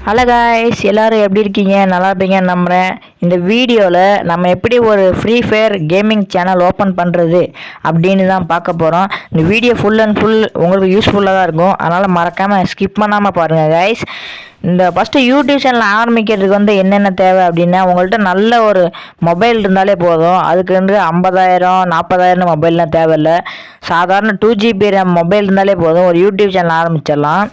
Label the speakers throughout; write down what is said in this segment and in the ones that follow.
Speaker 1: Hello guys, எல்லோரும் எப்படி இருக்கீங்க? நல்லா இருப்பீங்கன்னு நம்புகிறேன். இந்த வீடியோவில் நம்ம எப்படி ஒரு free fire gaming channel open பண்ணுறது அப்படின்னு தான் பார்க்க போகிறோம். இந்த வீடியோ ஃபுல் அண்ட் ஃபுல் உங்களுக்கு யூஸ்ஃபுல்லாக தான் இருக்கும். அதனால் மறக்காமல் ஸ்கிப் பண்ணாமல் பாருங்கள் காய்ஸ். இந்த ஃபஸ்ட்டு யூடியூப் சேனல் ஆரம்பிக்கிறதுக்கு என்னென்ன தேவை அப்படின்னா, உங்கள்கிட்ட நல்ல ஒரு மொபைல் இருந்தாலே போதும். அதுக்கு 50,000 40,000 மொபைல்லாம் தேவையில்லை. சாதாரண 2GB RAM மொபைல் இருந்தாலே போதும், ஒரு யூடியூப் சேனல் ஆரம்பிச்சிடலாம்.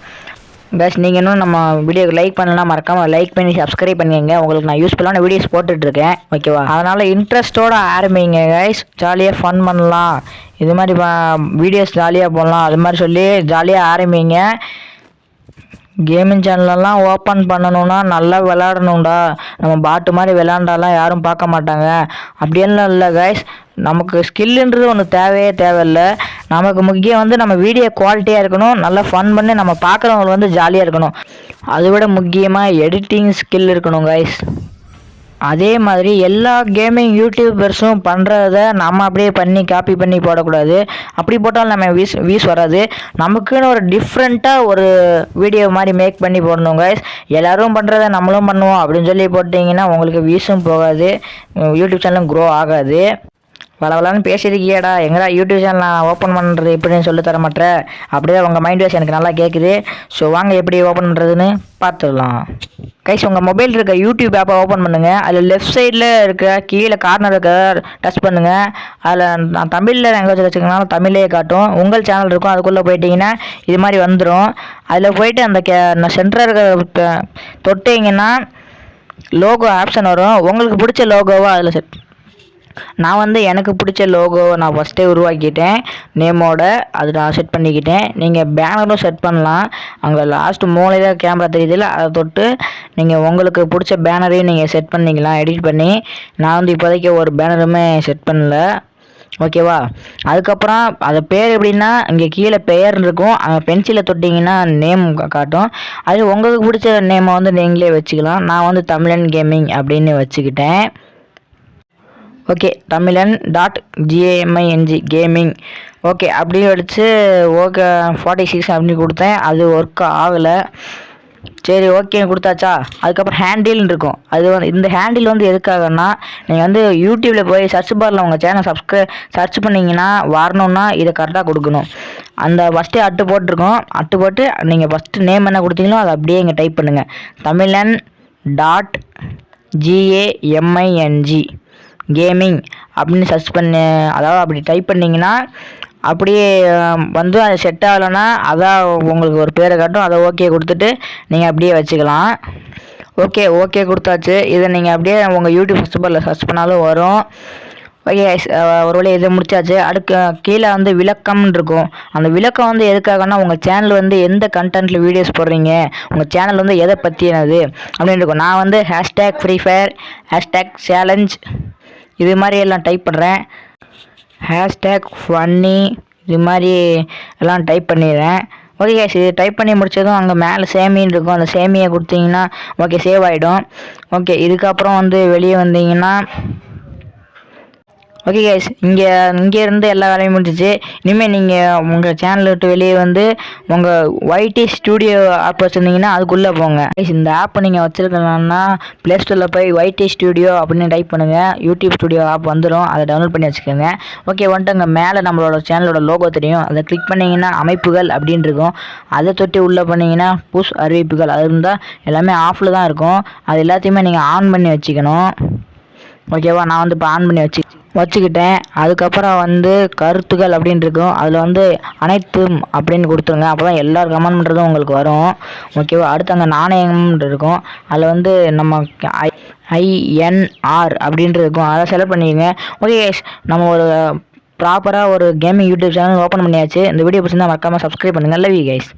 Speaker 1: கைஸ், நீங்கள் இன்னும் நம்ம வீடியோக்கு லைக் பண்ணலாம், மறக்காமல் லைக் பண்ணி சப்ஸ்கிரைப் பண்ணிங்க. உங்களுக்கு நான் யூஸ்ஃபுல்லான வீடியோஸ் போட்டுட்ருக்கேன், ஓகேவா? அதனால் இன்ட்ரெஸ்ட்டோடு ஆரம்பிங்க கைஸ். ஜாலியாக ஃபன் பண்ணலாம், இது மாதிரி வீடியோஸ் ஜாலியாக போடலாம், அது மாதிரி சொல்லி ஜாலியாக ஆரம்பிங்க. கேமிங் சேனலெல்லாம் ஓப்பன் பண்ணணுன்னா நல்லா விளாடணும்டா. நம்ம பாட்டு மாதிரி விளாண்டாலாம் யாரும் பார்க்க மாட்டாங்க அப்படியெல்லாம் இல்லை கைஸ். நமக்கு ஸ்கில்லுன்றது ஒன்று தேவையே தேவையில்லை. நமக்கு முக்கியம் நம்ம வீடியோ குவாலிட்டியாக இருக்கணும், நல்லா ஃபன் பண்ணி நம்ம பார்க்குறவங்க ஜாலியாக இருக்கணும். அதை விட முக்கியமாக எடிட்டிங் ஸ்கில் இருக்கணும் கைஸ். அதே மாதிரி எல்லா கேமிங் யூடியூபர்ஸும் பண்ணுறத நம்ம அப்படியே பண்ணி காப்பி பண்ணி போடக்கூடாது. அப்படி போட்டாலும் நம்ம வீஸ் வராது. நமக்குன்னு ஒரு டிஃப்ரெண்ட்டாக ஒரு வீடியோ மாதிரி மேக் பண்ணி போடணும் கைஸ். எல்லோரும் பண்ணுறத நம்மளும் பண்ணுவோம் அப்படின்னு சொல்லி போட்டிங்கன்னா உங்களுக்கு வீஸும் போகாது, யூடியூப் சேனலும் க்ரோ ஆகாது. வளவலான்னு பேசியிருக்கியாடா, எங்கடா யூடியூப் சேனல் நான் ஓப்பன் பண்ணுறது எப்படின்னு சொல்லி தர மாட்டேற? அப்படியே உங்கள் மைண்ட் வாஷ் எனக்கு நல்லா கேட்குது. ஸோ வாங்க எப்படி ஓப்பன் பண்ணுறதுன்னு பார்த்துடலாம் கைஸ். உங்கள் மொபைல் இருக்க யூடியூப் ஆப்பை ஓப்பன் பண்ணுங்கள். அதில் லெஃப்ட் சைடில் இருக்க கீழே கார்னர் இருக்க டச் பண்ணுங்கள். அதில் நான் தமிழில் லாங்குவேஜ் வச்சுக்கனாலும் தமிழே காட்டும். உங்கள் சேனல் இருக்கும், அதுக்குள்ளே போயிட்டீங்கன்னா இது மாதிரி வந்துடும். அதில் போயிட்டு அந்த சென்டராக இருக்க தொட்டிங்கன்னா லோகோ ஆப்ஷன் வரும். உங்களுக்கு பிடிச்ச லோகோவோ அதில் செட். நான் எனக்கு பிடிச்ச லோகோவை நான் ஃபஸ்ட்டே உருவாக்கிட்டேன், நேமோட. அது நான் செட் பண்ணிக்கிட்டேன். நீங்கள் பேனரும் செட் பண்ணலாம். அங்கே லாஸ்ட்டு மூலையில் கேமரா தெரியுதில்ல, அதை தொட்டு நீங்கள் உங்களுக்கு பிடிச்ச பேனரையும் நீங்கள் செட் பண்ணிக்கலாம் எடிட் பண்ணி. நான் இப்போதைக்கு ஒரு பேனருமே செட் பண்ணல, ஓகேவா? அதுக்கப்புறம் அது பேர் எப்படின்னா, இங்கே கீழே பெயர் இருக்கும், அங்கே பென்சிலை தொட்டிங்கன்னா நேம் காட்டும். அது உங்களுக்கு பிடிச்ச நேமை நீங்களே வச்சுக்கலாம். நான் தமிழன் கேமிங் அப்படின்னு வச்சுக்கிட்டேன். ஓகே, தமிழன்.gaming கேமிங், ஓகே அப்படின்னு வச்சு ஓகே 46 அப்படின்னு கொடுத்தேன். அது ஒர்க் ஆகலை. சரி, ஓகேன்னு கொடுத்தாச்சா? அதுக்கப்புறம் ஹேண்டில்னு இருக்கும். அது இந்த ஹேண்டில் எதுக்காகன்னா, நீங்கள் யூடியூப்பில் போய் சர்ச் பாரில் உங்கள் சேனல் சர்ச் பண்ணிங்கன்னா வரணுன்னா இதை கரெக்டாக கொடுக்கணும். அந்த ஃபஸ்ட்டே அட்டு போட்டிருக்கோம். அட்டு போட்டு நீங்கள் ஃபஸ்ட்டு நேம் என்ன கொடுத்தீங்களோ அதை அப்படியே இங்கே டைப் பண்ணுங்கள். தமிழன்.gaming கேமிங் அப்படின்னு சர்ச் பண்ணி, அதாவது அப்படி டைப் பண்ணிங்கன்னா அப்படியே அது செட் ஆகலைன்னா அதான் உங்களுக்கு ஒரு பேரை காட்டும். அதை ஓகே கொடுத்துட்டு நீங்கள் அப்படியே வச்சுக்கலாம். ஓகே கொடுத்தாச்சு. இதை நீங்கள் அப்படியே உங்கள் யூடியூப் ஃபஸ்ட் பாரில் சர்ச் பண்ணாலும் வரும். ஓகே, ஒரு வழி இதை முடிச்சாச்சு. அடுக்கு கீழே விளக்கம்னு இருக்கும். அந்த விளக்கம் எதுக்காகனா, உங்கள் சேனல் எந்த கண்டென்ட்டில் வீடியோஸ் போடுறீங்க, உங்கள் சேனல் எதை பற்றினது அப்படின்னு இருக்கும். நான் hashtag free fire, hashtag challenge இது மாதிரி எல்லாம் டைப் பண்ணுறேன். ஹேஷ்டேக் ஃபன்னி இது மாதிரி எல்லாம் டைப் பண்ணிடுறேன். ஓகே கேஸ், இது டைப் பண்ணி முடித்ததும் அங்கே மேலே சேமின்னு இருக்கும். அந்த சேமியை கொடுத்தீங்கன்னா ஓகே சேவ் ஆகிடும். ஓகே, இதுக்கப்புறம் வெளியே வந்தீங்கன்னா ஓகே கைஸ், இங்கேருந்து எல்லா வேலையும் முடிஞ்சிச்சு. இனிமேல் நீங்கள் உங்கள் சேனலை விட்டு வெளியே உங்கள் YT ஸ்டூடியோ ஆப் வச்சுருந்தீங்கன்னா அதுக்குள்ளே போங்க. இந்த ஆப்பை நீங்கள் வச்சுருக்கலாம்னா ப்ளே ஸ்டோரில் போய் YT ஸ்டூடியோ அப்படின்னு டைப் பண்ணுங்கள். யூடியூப் ஸ்டூடியோ ஆப் வந்துடும், அதை டவுன்லோட் பண்ணி வச்சுக்கோங்க. ஓகே, அங்கே மேலே நம்மளோட சேனலோட லோகோ தெரியும். அதை கிளிக் பண்ணிங்கன்னா அமைப்புகள் அப்படின்னு இருக்கும். அதை தொட்டி உள்ளே பண்ணிங்கன்னா புஷ் அறிவிப்புகள், அது இருந்தால் எல்லாமே ஆஃபில் தான் இருக்கும். அது எல்லாத்தையுமே நீங்கள் ஆன் பண்ணி வச்சுக்கணும், ஓகேவா? நான் இப்போ ஆன் பண்ணி வச்சுக்கிட்டேன். அதுக்கப்புறம் கருத்துக்கள் அப்படின்னு இருக்கும். அதில் அனைத்தும் அப்படின்னு கொடுத்துருங்க. அப்போ தான் எல்லாரும் கமெண்ட் பண்ணுறதும் உங்களுக்கு வரும், ஓகேவா? அடுத்து அங்கே நாணயம்னு இருக்கும். அதில் நம்ம INR அப்படின்ட்டு இருக்கும். அதை செலக்ட் பண்ணிக்கோங்க. ஓகே கைஸ், நம்ம ஒரு ப்ராப்பராக ஒரு கேமிங் யூடியூப் சேனல் ஓப்பன் பண்ணியாச்சு. இந்த வீடியோ பிடிச்சிருந்தா மறக்காமல் சப்ஸ்கிரைப் பண்ணுங்கள். Love you guys.